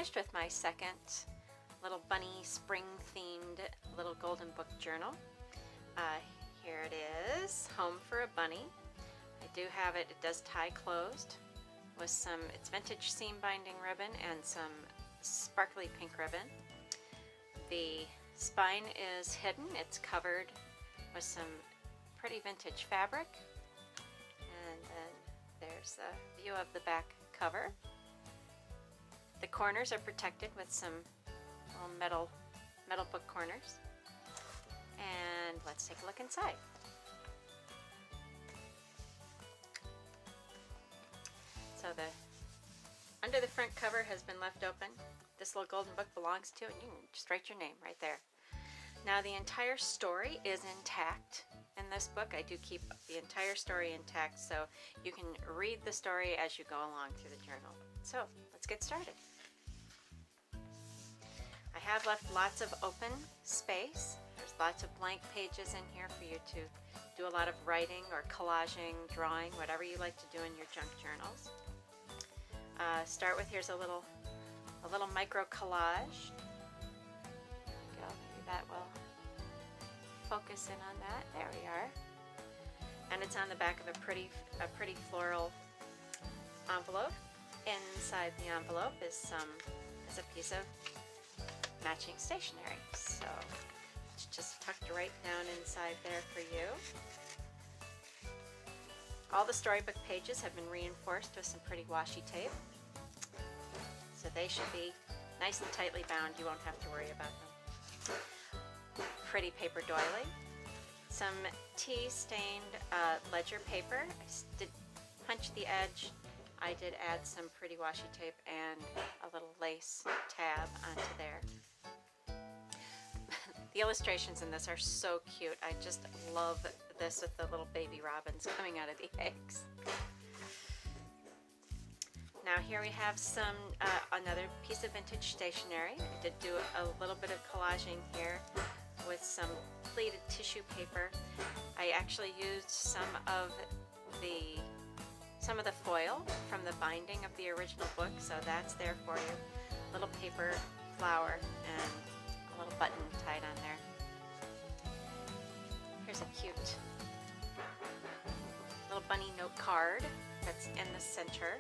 finished with my second little bunny spring themed little golden book journal. Here it is, Home for a Bunny. I do have it, it does tie closed with some, it's vintage seam binding ribbon and some sparkly pink ribbon. The spine is hidden, it's covered with some pretty vintage fabric. And then there's a view of the back cover. The corners are protected with some little metal book corners. And let's take a look inside. So under the front cover has been left open. This little golden book belongs to, and you can just write your name right there. Now the entire story is intact in this book. I do keep the entire story intact, so you can read the story as you go along through the journal. So let's get started. I have left lots of open space. There's lots of blank pages in here for you to do a lot of writing or collaging, drawing, whatever you like to do in your junk journals. Start with, here's a little micro collage. There we go, maybe that will focus in on that. There we are. And it's on the back of a pretty floral envelope. Inside the envelope is a piece of matching stationery. So it's just tucked right down inside there for you. All the storybook pages have been reinforced with some pretty washi tape. So they should be nice and tightly bound. You won't have to worry about them. Pretty paper doily. Some tea-stained ledger paper. I did punch the edge. I did add some pretty washi tape and a little lace tab onto there. The illustrations in this are so cute. I just love this with the little baby robins coming out of the eggs. Now here we have some another piece of vintage stationery. I did do a little bit of collaging here with some pleated tissue paper. I actually used some of the foil from the binding of the original book, so that's there for you. Little paper flower and a little button tied on there. Here's a cute little bunny note card that's in the center.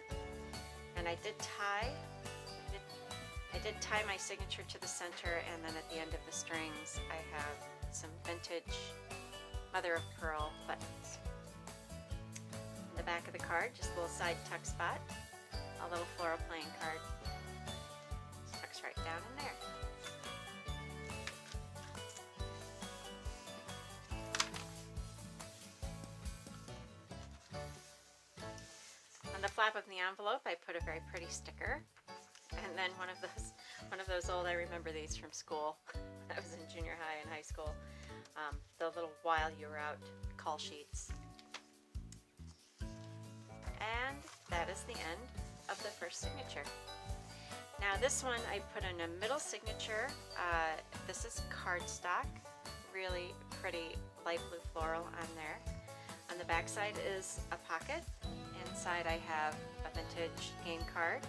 And I did tie my signature to the center, and then at the end of the strings I have some vintage mother of pearl buttons. In the back of the card, just a little side tuck spot, a little floral playing card. Just tucks right down in there. On the flap of the envelope, I put a very pretty sticker, and then one of those old, I remember these from school. I was in junior high and high school. The little while you were out call sheets. And that is the end of the first signature. Now this one I put in a middle signature. This is cardstock, really pretty light blue floral on there. On the back side is a pocket. Inside I have a vintage game card,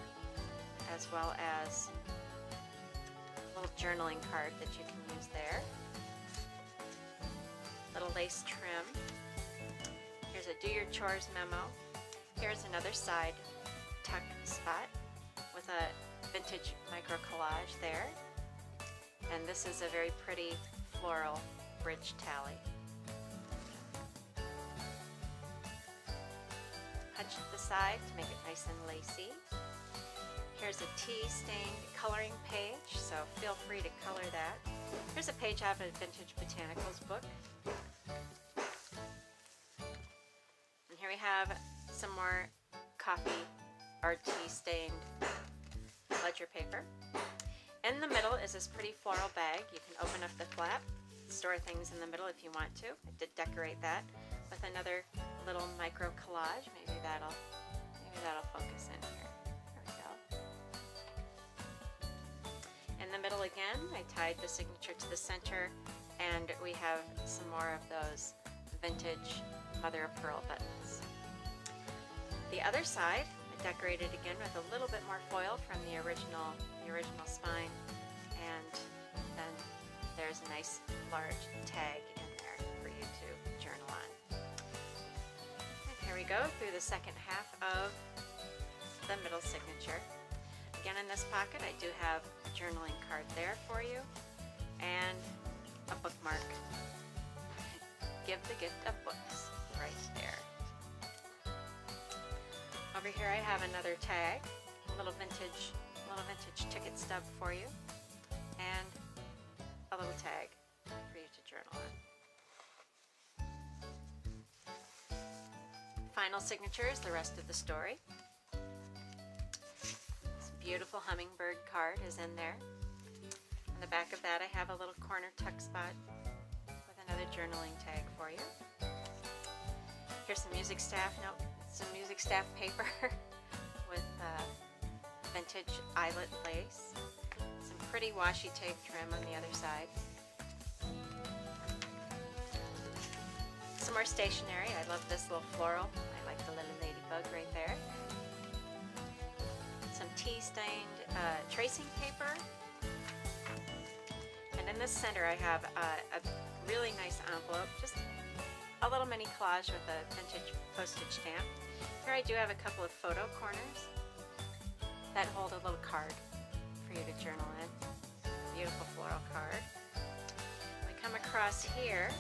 as well as a little journaling card that you can use there. Little lace trim. Here's a do your chores memo. Here's another side tuck spot with a vintage micro collage there. And this is a very pretty floral bridge tally. Punched the side to make it nice and lacy. Here's a tea-stained coloring page, so feel free to color that. Here's a page out of a vintage botanicals book. And here we have some more coffee or tea-stained ledger paper. In the middle is this pretty floral bag. You can open up the flap, store things in the middle if you want to. I did decorate that with another little micro collage. Maybe that'll focus in here. There we go. In the middle again, I tied the signature to the center, and we have some more of those vintage mother of pearl buttons. The other side, I decorated again with a little bit more foil from the original spine, and then there's a nice large tag in there for you to journal on. And here we go through the second half of the middle signature. Again, in this pocket I do have a journaling card there for you and a bookmark. Give the gift of books right there. Over here I have another tag, a little vintage ticket stub for you, and a little tag for you to journal on. Final signature is the rest of the story. This beautiful hummingbird card is in there. On the back of that I have a little corner tuck spot with another journaling tag for you. Here's some music staff paper with vintage eyelet lace. Some pretty washi tape trim on the other side. Some more stationery. I love this little floral. I like the little ladybug right there. Some tea-stained tracing paper. And in the center I have a really nice envelope, just a little mini collage with a vintage postage stamp. Here I do have a couple of photo corners that hold a little card for you to journal in. Beautiful floral card. I come across here,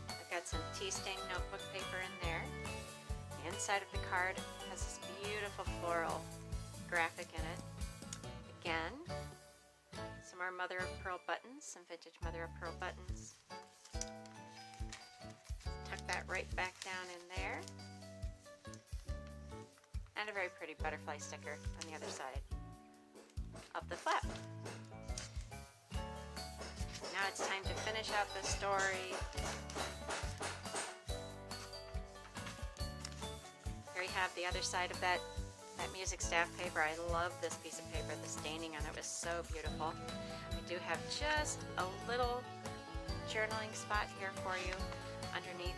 I've got some tea-stained notebook paper in there. The inside of the card has this beautiful floral graphic in it. Again, some more mother of pearl buttons, some vintage mother of pearl buttons. Tuck that right back down in there. And a very pretty butterfly sticker on the other side of the flap. Now it's time to finish out the story. Here we have the other side of that music staff paper. I love this piece of paper. The staining on it was so beautiful. I do have just a little journaling spot here for you underneath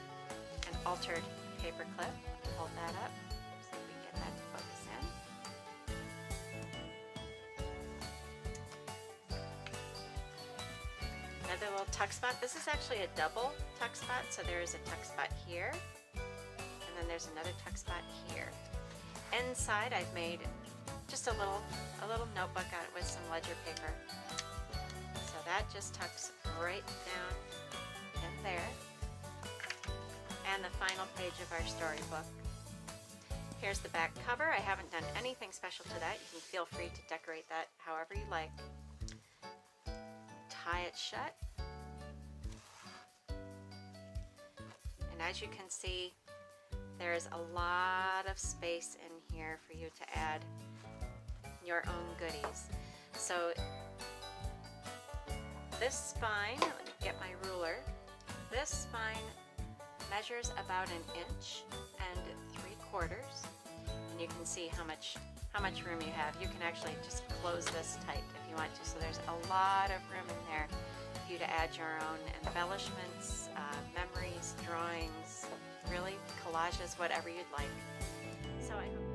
an altered paper clip. Hold that up. See if we can get that to focus in. Another little tuck spot. This is actually a double tuck spot, so there is a tuck spot here, and then there's another tuck spot here. Inside I've made just a little notebook on it with some ledger paper. So that just tucks right down in there. And the final page of our storybook. Here's the back cover. I haven't done anything special to that. You can feel free to decorate that however you like. Tie it shut. And as you can see, there's a lot of space in here for you to add your own goodies. So this spine, let me get my ruler, this spine measures about 1 inch and 3/4, and you can see how much room you have. You can actually just close this tight if you want to, so there's a lot of room in there for you to add your own embellishments, memories, drawings, really collages, whatever you'd like. So I hope